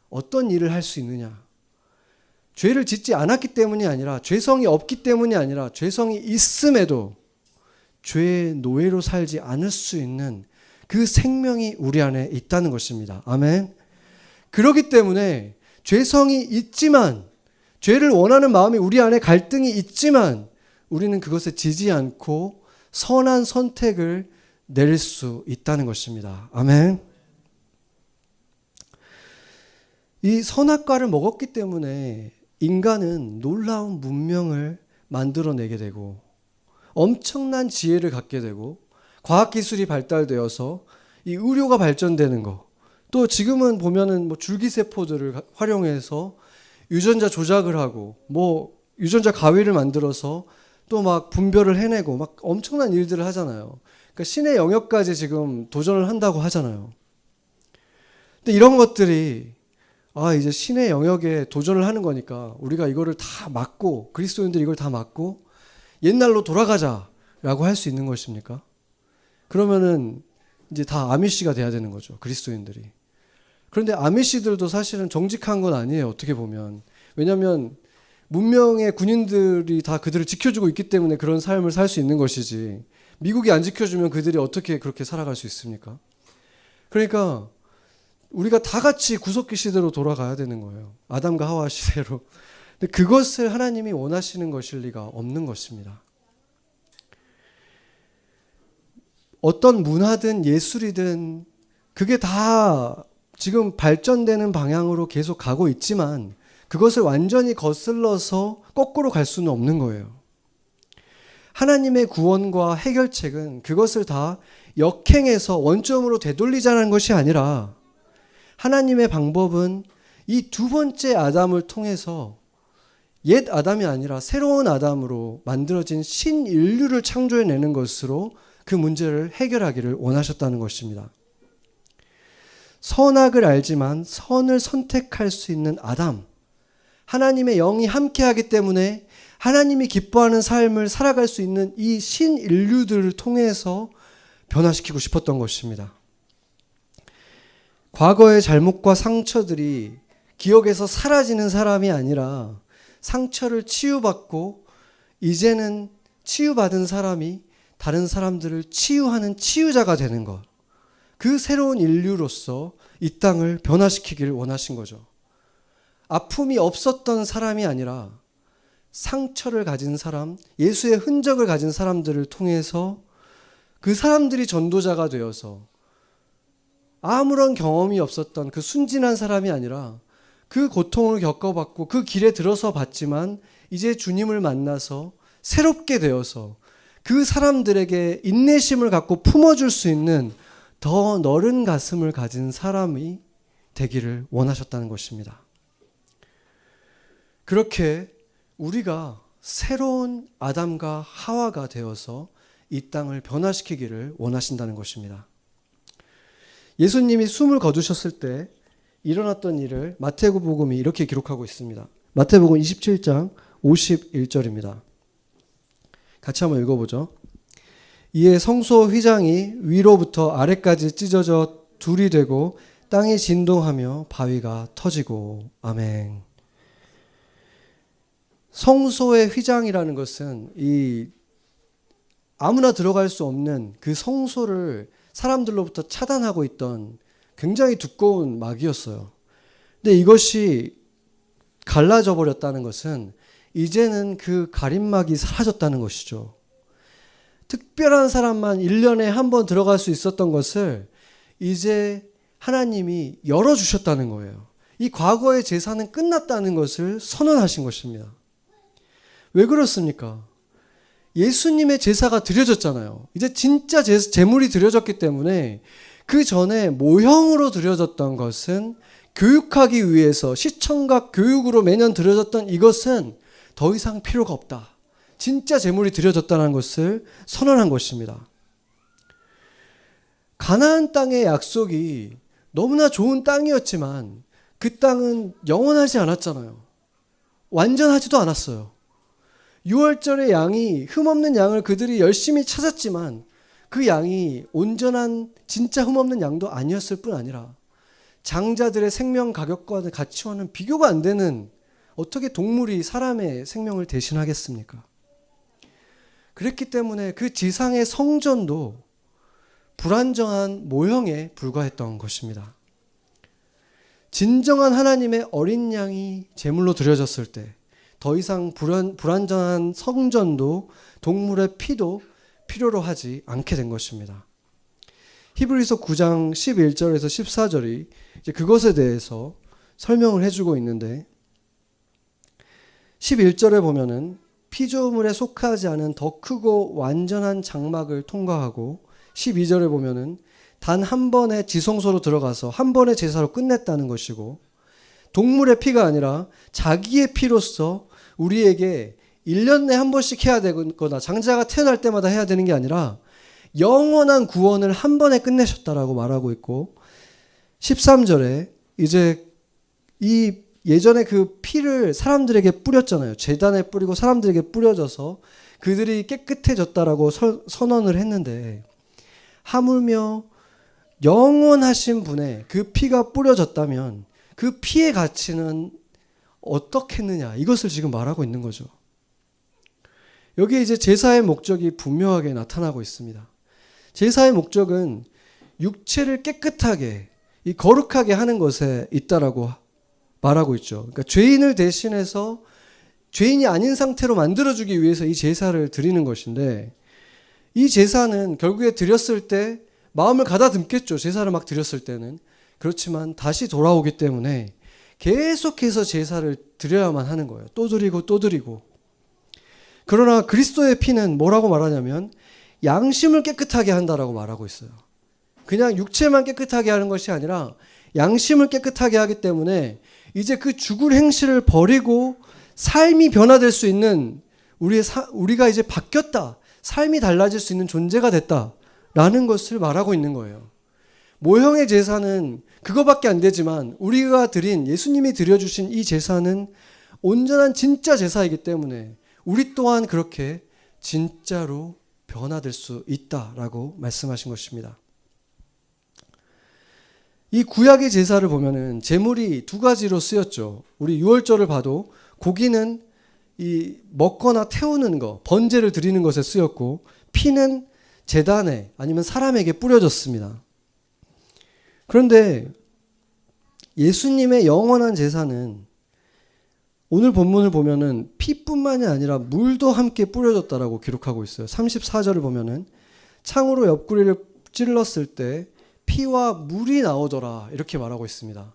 어떤 일을 할 수 있느냐? 죄를 짓지 않았기 때문이 아니라 죄성이 없기 때문이 아니라 죄성이 있음에도 죄의 노예로 살지 않을 수 있는 그 생명이 우리 안에 있다는 것입니다. 아멘. 그렇기 때문에 죄성이 있지만 죄를 원하는 마음이 우리 안에 갈등이 있지만 우리는 그것에 지지 않고 선한 선택을 낼 수 있다는 것입니다. 아멘. 이 선악과를 먹었기 때문에 인간은 놀라운 문명을 만들어내게 되고 엄청난 지혜를 갖게 되고 과학기술이 발달되어서 이 의료가 발전되는 거, 또 지금은 보면은 뭐 줄기세포들을 활용해서 유전자 조작을 하고 뭐 유전자 가위를 만들어서 또 막 분별을 해내고 막 엄청난 일들을 하잖아요. 그러니까 신의 영역까지 지금 도전을 한다고 하잖아요. 근데 이런 것들이 이제 신의 영역에 도전을 하는 거니까 우리가 이거를 다 막고 그리스도인들이 이걸 다 막고 옛날로 돌아가자라고 할 수 있는 것입니까? 그러면은 이제 다 아미시가 돼야 되는 거죠. 그리스도인들이. 그런데 아미시들도 사실은 정직한 건 아니에요. 어떻게 보면. 왜냐하면 문명의 군인들이 다 그들을 지켜주고 있기 때문에 그런 삶을 살 수 있는 것이지 미국이 안 지켜주면 그들이 어떻게 그렇게 살아갈 수 있습니까? 그러니까 우리가 다 같이 구속기 시대로 돌아가야 되는 거예요. 아담과 하와 시대로. 근데 그것을 하나님이 원하시는 것일 리가 없는 것입니다. 어떤 문화든 예술이든 그게 다 지금 발전되는 방향으로 계속 가고 있지만 그것을 완전히 거슬러서 거꾸로 갈 수는 없는 거예요. 하나님의 구원과 해결책은 그것을 다 역행해서 원점으로 되돌리자는 것이 아니라 하나님의 방법은 이 두 번째 아담을 통해서 옛 아담이 아니라 새로운 아담으로 만들어진 신인류를 창조해내는 것으로 그 문제를 해결하기를 원하셨다는 것입니다. 선악을 알지만 선을 선택할 수 있는 아담, 하나님의 영이 함께하기 때문에 하나님이 기뻐하는 삶을 살아갈 수 있는 이 신인류들을 통해서 변화시키고 싶었던 것입니다. 과거의 잘못과 상처들이 기억에서 사라지는 사람이 아니라 상처를 치유받고 이제는 치유받은 사람이 다른 사람들을 치유하는 치유자가 되는 것. 그 새로운 인류로서 이 땅을 변화시키기를 원하신 거죠. 아픔이 없었던 사람이 아니라 상처를 가진 사람, 예수의 흔적을 가진 사람들을 통해서 그 사람들이 전도자가 되어서 아무런 경험이 없었던 그 순진한 사람이 아니라 그 고통을 겪어봤고 그 길에 들어서 봤지만 이제 주님을 만나서 새롭게 되어서 그 사람들에게 인내심을 갖고 품어줄 수 있는 더 넓은 가슴을 가진 사람이 되기를 원하셨다는 것입니다. 그렇게 우리가 새로운 아담과 하와가 되어서 이 땅을 변화시키기를 원하신다는 것입니다. 예수님이 숨을 거두셨을 때 일어났던 일을 마태복음이 이렇게 기록하고 있습니다. 마태복음 27장 51절입니다. 같이 한번 읽어보죠. 이에 성소 휘장이 위로부터 아래까지 찢어져 둘이 되고 땅이 진동하며 바위가 터지고. 아멘. 성소의 휘장이라는 것은 이 아무나 들어갈 수 없는 그 성소를 사람들로부터 차단하고 있던 굉장히 두꺼운 막이었어요. 근데 이것이 갈라져 버렸다는 것은 이제는 그 가림막이 사라졌다는 것이죠. 특별한 사람만 1년에 한 번 들어갈 수 있었던 것을 이제 하나님이 열어주셨다는 거예요. 이 과거의 제사는 끝났다는 것을 선언하신 것입니다. 왜 그렇습니까? 예수님의 제사가 드려졌잖아요. 이제 진짜 제물이 드려졌기 때문에 그 전에 모형으로 드려졌던 것은 교육하기 위해서 시청각 교육으로 매년 드려졌던 이것은 더 이상 필요가 없다. 진짜 제물이 드려졌다는 것을 선언한 것입니다. 가나안 땅의 약속이 너무나 좋은 땅이었지만 그 땅은 영원하지 않았잖아요. 완전하지도 않았어요. 6월절의 양이 흠없는 양을 그들이 열심히 찾았지만 그 양이 온전한 진짜 흠없는 양도 아니었을 뿐 아니라 장자들의 생명 가격과 가치와는 비교가 안 되는, 어떻게 동물이 사람의 생명을 대신하겠습니까? 그랬기 때문에 그 지상의 성전도 불안정한 모형에 불과했던 것입니다. 진정한 하나님의 어린 양이 제물로 드려졌을 때 더 이상 불안정한 성전도 동물의 피도 필요로 하지 않게 된 것입니다. 히브리서 9장 11절에서 14절이 이제 그것에 대해서 설명을 해주고 있는데 11절에 보면은 피조물에 속하지 않은 더 크고 완전한 장막을 통과하고 12절에 보면은 단 한 번의 지성소로 들어가서 한 번의 제사로 끝냈다는 것이고 동물의 피가 아니라 자기의 피로서 우리에게 1년 내에 한 번씩 해야 되거나 장자가 태어날 때마다 해야 되는 게 아니라 영원한 구원을 한 번에 끝내셨다라고 말하고 있고 13절에 이제 이 예전에 그 피를 사람들에게 뿌렸잖아요. 제단에 뿌리고 사람들에게 뿌려져서 그들이 깨끗해졌다라고 선언을 했는데 하물며 영원하신 분의 그 피가 뿌려졌다면 그 피의 가치는 어떻겠느냐, 이것을 지금 말하고 있는 거죠. 여기에 이제 제사의 목적이 분명하게 나타나고 있습니다. 제사의 목적은 육체를 깨끗하게, 이 거룩하게 하는 것에 있다라고 말하고 있죠. 그러니까 죄인을 대신해서 죄인이 아닌 상태로 만들어주기 위해서 이 제사를 드리는 것인데 이 제사는 결국에 드렸을 때 마음을 가다듬겠죠. 제사를 막 드렸을 때는. 그렇지만 다시 돌아오기 때문에 계속해서 제사를 드려야만 하는 거예요. 또 드리고 또 드리고. 그러나 그리스도의 피는 뭐라고 말하냐면 양심을 깨끗하게 한다라고 말하고 있어요. 그냥 육체만 깨끗하게 하는 것이 아니라 양심을 깨끗하게 하기 때문에 이제 그 죽을 행실을 버리고 삶이 변화될 수 있는 우리가 이제 바뀌었다. 삶이 달라질 수 있는 존재가 됐다라는 것을 말하고 있는 거예요. 모형의 제사는 그거밖에 안 되지만 우리가 드린 예수님이 드려주신 이 제사는 온전한 진짜 제사이기 때문에 우리 또한 그렇게 진짜로 변화될 수 있다라고 말씀하신 것입니다. 이 구약의 제사를 보면은 제물이 두 가지로 쓰였죠. 우리 유월절을 봐도 고기는 이 먹거나 태우는 거, 번제를 드리는 것에 쓰였고 피는 제단에 아니면 사람에게 뿌려졌습니다. 그런데 예수님의 영원한 제사는 오늘 본문을 보면은 피뿐만이 아니라 물도 함께 뿌려졌다라고 기록하고 있어요. 34절을 보면은 창으로 옆구리를 찔렀을 때 피와 물이 나오더라 이렇게 말하고 있습니다.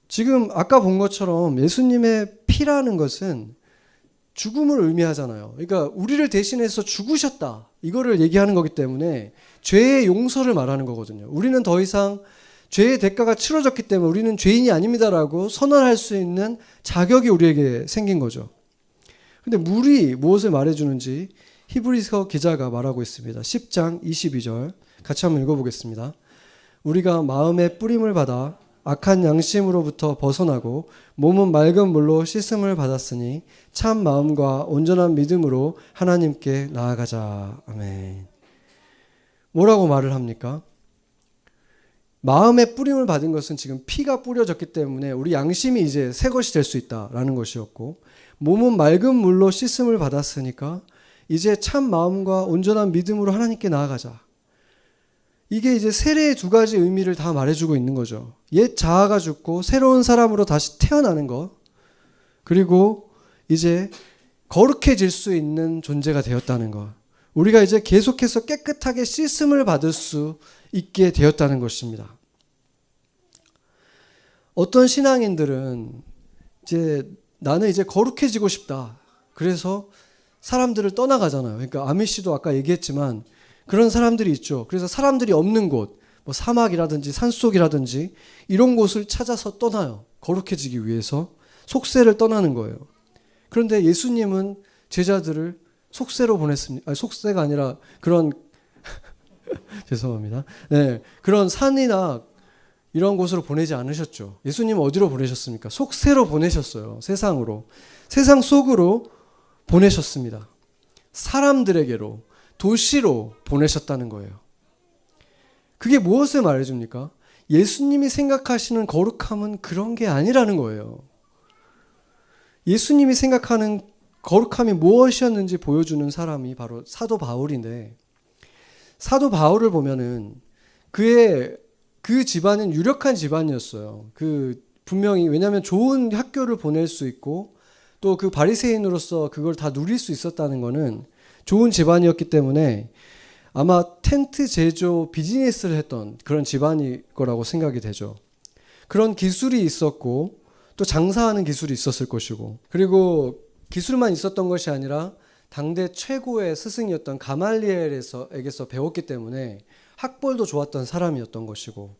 지금 아까 본 것처럼 예수님의 피라는 것은 죽음을 의미하잖아요. 그러니까 우리를 대신해서 죽으셨다 이거를 얘기하는 거기 때문에 죄의 용서를 말하는 거거든요. 우리는 더 이상 죄의 대가가 치러졌기 때문에 우리는 죄인이 아닙니다라고 선언할 수 있는 자격이 우리에게 생긴 거죠. 근데 물이 무엇을 말해주는지 히브리서 기자가 말하고 있습니다. 10장 22절 같이 한번 읽어보겠습니다. 우리가 마음의 뿌림을 받아 악한 양심으로부터 벗어나고 몸은 맑은 물로 씻음을 받았으니 참 마음과 온전한 믿음으로 하나님께 나아가자. 아멘. 뭐라고 말을 합니까? 마음의 뿌림을 받은 것은 지금 피가 뿌려졌기 때문에 우리 양심이 이제 새 것이 될 수 있다라는 것이었고, 몸은 맑은 물로 씻음을 받았으니까 이제 참 마음과 온전한 믿음으로 하나님께 나아가자. 이게 이제 세례의 두 가지 의미를 다 말해주고 있는 거죠. 옛 자아가 죽고 새로운 사람으로 다시 태어나는 것, 그리고 이제 거룩해질 수 있는 존재가 되었다는 것, 우리가 이제 계속해서 깨끗하게 씻음을 받을 수 있게 되었다는 것입니다. 어떤 신앙인들은 이제 나는 이제 거룩해지고 싶다. 그래서 사람들을 떠나가잖아요. 그러니까 아미씨도 아까 얘기했지만 그런 사람들이 있죠. 그래서 사람들이 없는 곳, 뭐 사막이라든지 산속이라든지 이런 곳을 찾아서 떠나요. 거룩해지기 위해서 속세를 떠나는 거예요. 그런데 예수님은 제자들을 속세로 보냈습니다. 아니, 속세가 아니라 그런 죄송합니다. 네, 그런 산이나 이런 곳으로 보내지 않으셨죠. 예수님은 어디로 보내셨습니까? 속세로 보내셨어요. 세상으로. 세상 속으로 보내셨습니다. 사람들에게로, 도시로 보내셨다는 거예요. 그게 무엇을 말해줍니까? 예수님이 생각하시는 거룩함은 그런 게 아니라는 거예요. 예수님이 생각하는 거룩함이 무엇이었는지 보여주는 사람이 바로 사도 바울인데, 사도 바울을 보면은 그 집안은 유력한 집안이었어요. 분명히 왜냐하면 좋은 학교를 보낼 수 있고 또 그 바리새인으로서 그걸 다 누릴 수 있었다는 거는 좋은 집안이었기 때문에 아마 텐트 제조 비즈니스를 했던 그런 집안일 거라고 생각이 되죠. 그런 기술이 있었고 또 장사하는 기술이 있었을 것이고, 그리고 기술만 있었던 것이 아니라 당대 최고의 스승이었던 가말리엘에게서 배웠기 때문에 학벌도 좋았던 사람이었던 것이고,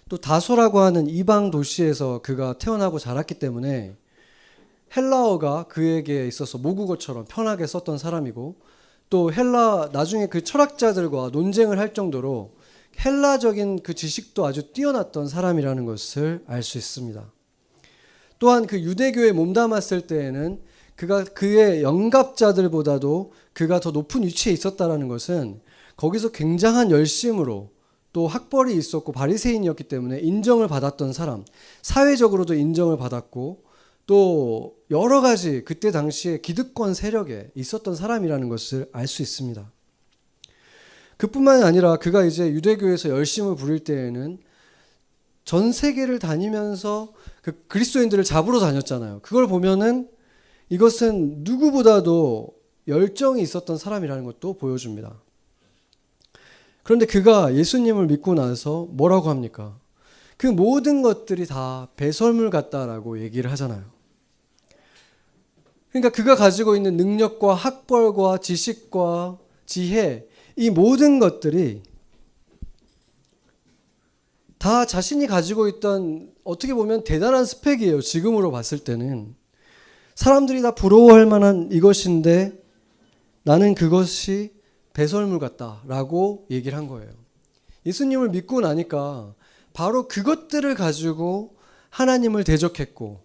또 다소라고 하는 이방 도시에서 그가 태어나고 자랐기 때문에 헬라어가 그에게 있어서 모국어처럼 편하게 썼던 사람이고, 또 나중에 그 철학자들과 논쟁을 할 정도로 헬라적인 그 지식도 아주 뛰어났던 사람이라는 것을 알 수 있습니다. 또한 그 유대교에 몸담았을 때에는 그의 영갑자들보다도 그가 더 높은 위치에 있었다는 것은 거기서 굉장한 열심으로, 또 학벌이 있었고 바리새인이었기 때문에 인정을 받았던 사람, 사회적으로도 인정을 받았고 또 여러 가지 그때 당시에 기득권 세력에 있었던 사람이라는 것을 알 수 있습니다. 그뿐만이 아니라 그가 이제 유대교에서 열심을 부릴 때에는 전 세계를 다니면서 그리스도인들을 잡으러 다녔잖아요. 그걸 보면은 이것은 누구보다도 열정이 있었던 사람이라는 것도 보여줍니다. 그런데 그가 예수님을 믿고 나서 뭐라고 합니까? 그 모든 것들이 다 배설물 같다라고 얘기를 하잖아요. 그러니까 그가 가지고 있는 능력과 학벌과 지식과 지혜, 이 모든 것들이 다 자신이 가지고 있던 어떻게 보면 대단한 스펙이에요. 지금으로 봤을 때는. 사람들이 다 부러워할 만한 이것인데 나는 그것이 배설물 같다라고 얘기를 한 거예요. 예수님을 믿고 나니까 바로 그것들을 가지고 하나님을 대적했고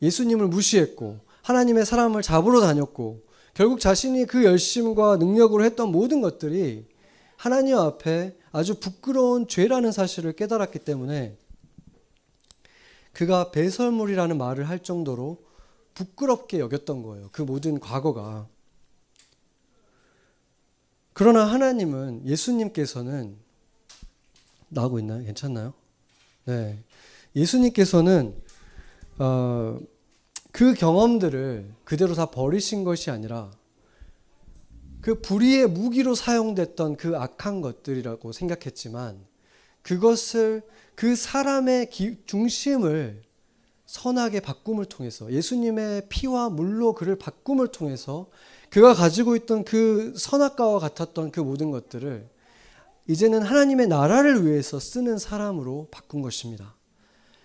예수님을 무시했고 하나님의 사람을 잡으러 다녔고 결국 자신이 그 열심과 능력으로 했던 모든 것들이 하나님 앞에 아주 부끄러운 죄라는 사실을 깨달았기 때문에 그가 배설물이라는 말을 할 정도로 부끄럽게 여겼던 거예요. 그 모든 과거가. 그러나 하나님은 예수님께서는 나오고 있나요? 괜찮나요? 네. 예수님께서는 그 경험들을 그대로 다 버리신 것이 아니라 그 불의의 무기로 사용됐던 그 악한 것들이라고 생각했지만 그것을 그 사람의 중심을 선하게 바꿈을 통해서 예수님의 피와 물로 그를 바꿈을 통해서 그가 가지고 있던 그 선악과와 같았던 그 모든 것들을 이제는 하나님의 나라를 위해서 쓰는 사람으로 바꾼 것입니다.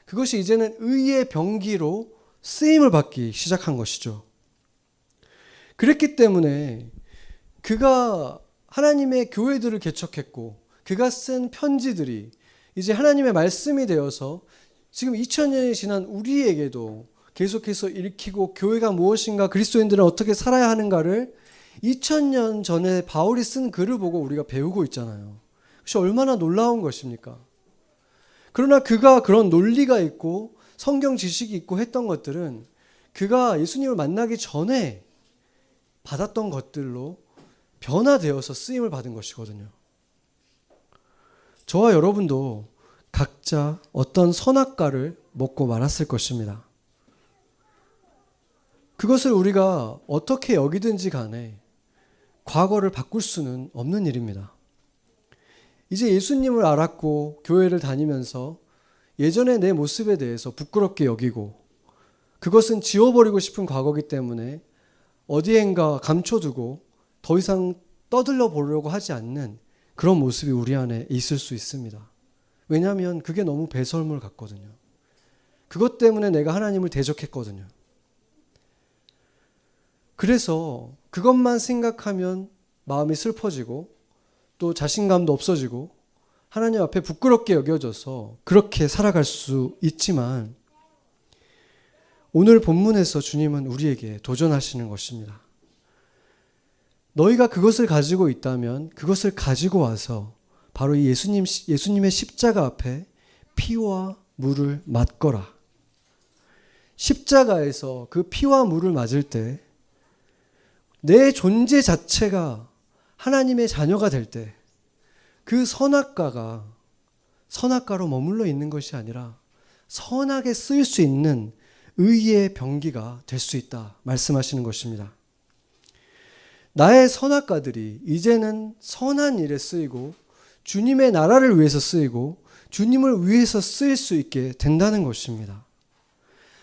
그것이 이제는 의의 병기로 쓰임을 받기 시작한 것이죠. 그랬기 때문에 그가 하나님의 교회들을 개척했고 그가 쓴 편지들이 이제 하나님의 말씀이 되어서 지금 2000년이 지난 우리에게도 계속해서 읽히고 교회가 무엇인가 그리스도인들은 어떻게 살아야 하는가를 2000년 전에 바울이 쓴 글을 보고 우리가 배우고 있잖아요. 그것이 얼마나 놀라운 것입니까? 그러나 그가 그런 논리가 있고 성경 지식이 있고 했던 것들은 그가 예수님을 만나기 전에 받았던 것들로 변화되어서 쓰임을 받은 것이거든요. 저와 여러분도 각자 어떤 선악과를 먹고 말았을 것입니다. 그것을 우리가 어떻게 여기든지 간에 과거를 바꿀 수는 없는 일입니다. 이제 예수님을 알았고 교회를 다니면서 예전의 내 모습에 대해서 부끄럽게 여기고 그것은 지워버리고 싶은 과거이기 때문에 어디엔가 감춰두고 더 이상 떠들려 보려고 하지 않는 그런 모습이 우리 안에 있을 수 있습니다. 왜냐하면 그게 너무 배설물 같거든요. 그것 때문에 내가 하나님을 대적했거든요. 그래서 그것만 생각하면 마음이 슬퍼지고 또 자신감도 없어지고 하나님 앞에 부끄럽게 여겨져서 그렇게 살아갈 수 있지만 오늘 본문에서 주님은 우리에게 도전하시는 것입니다. 너희가 그것을 가지고 있다면 그것을 가지고 와서 바로 이 예수님의 십자가 앞에 피와 물을 맞거라. 십자가에서 그 피와 물을 맞을 때 내 존재 자체가 하나님의 자녀가 될 때 그 선악과가 선악과로 머물러 있는 것이 아니라 선하게 쓰일 수 있는 의의 병기가 될 수 있다 말씀하시는 것입니다. 나의 선악과들이 이제는 선한 일에 쓰이고 주님의 나라를 위해서 쓰이고 주님을 위해서 쓰일 수 있게 된다는 것입니다.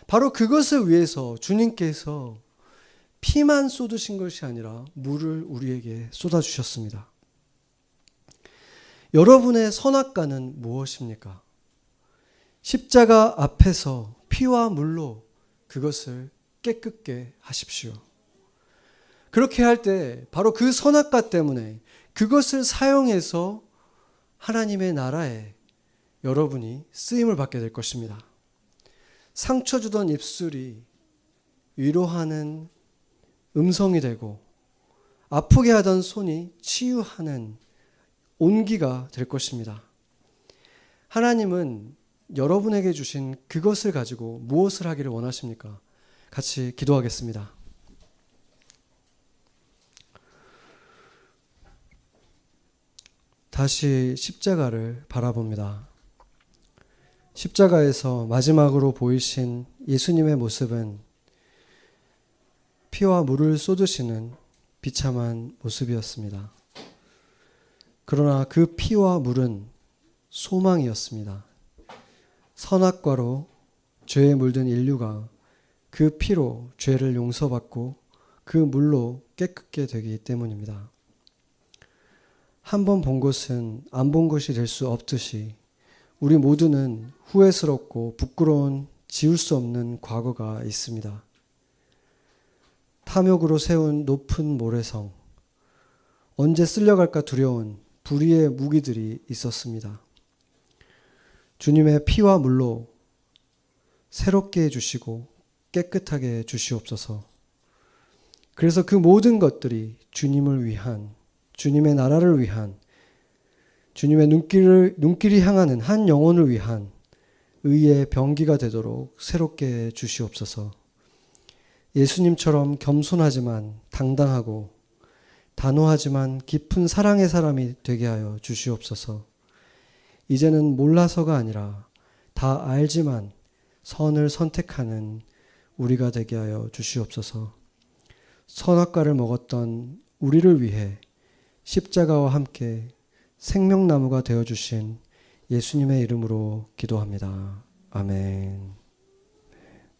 바로 그것을 위해서 주님께서 피만 쏟으신 것이 아니라 물을 우리에게 쏟아주셨습니다. 여러분의 선악과는 무엇입니까? 십자가 앞에서 피와 물로 그것을 깨끗게 하십시오. 그렇게 할 때 바로 그 선악과 때문에 그것을 사용해서 하나님의 나라에 여러분이 쓰임을 받게 될 것입니다. 상처 주던 입술이 위로하는 음성이 되고 아프게 하던 손이 치유하는 온기가 될 것입니다. 하나님은 여러분에게 주신 그것을 가지고 무엇을 하기를 원하십니까? 같이 기도하겠습니다. 다시 십자가를 바라봅니다. 십자가에서 마지막으로 보이신 예수님의 모습은 피와 물을 쏟으시는 비참한 모습이었습니다. 그러나 그 피와 물은 소망이었습니다. 선악과로 죄에 물든 인류가 그 피로 죄를 용서받고 그 물로 깨끗게 되기 때문입니다. 한 번 본 것은 안 본 것이 될 수 없듯이 우리 모두는 후회스럽고 부끄러운 지울 수 없는 과거가 있습니다. 탐욕으로 세운 높은 모래성, 언제 쓸려갈까 두려운 불의의 무기들이 있었습니다. 주님의 피와 물로 새롭게 해주시고 깨끗하게 해주시옵소서. 그래서 그 모든 것들이 주님을 위한, 주님의 나라를 위한, 주님의 눈길이 향하는 한 영혼을 위한 의의 병기가 되도록 새롭게 해주시옵소서. 예수님처럼 겸손하지만 당당하고 단호하지만 깊은 사랑의 사람이 되게 하여 주시옵소서. 이제는 몰라서가 아니라 다 알지만 선을 선택하는 우리가 되게 하여 주시옵소서. 선악과를 먹었던 우리를 위해 십자가와 함께 생명나무가 되어주신 예수님의 이름으로 기도합니다. 아멘.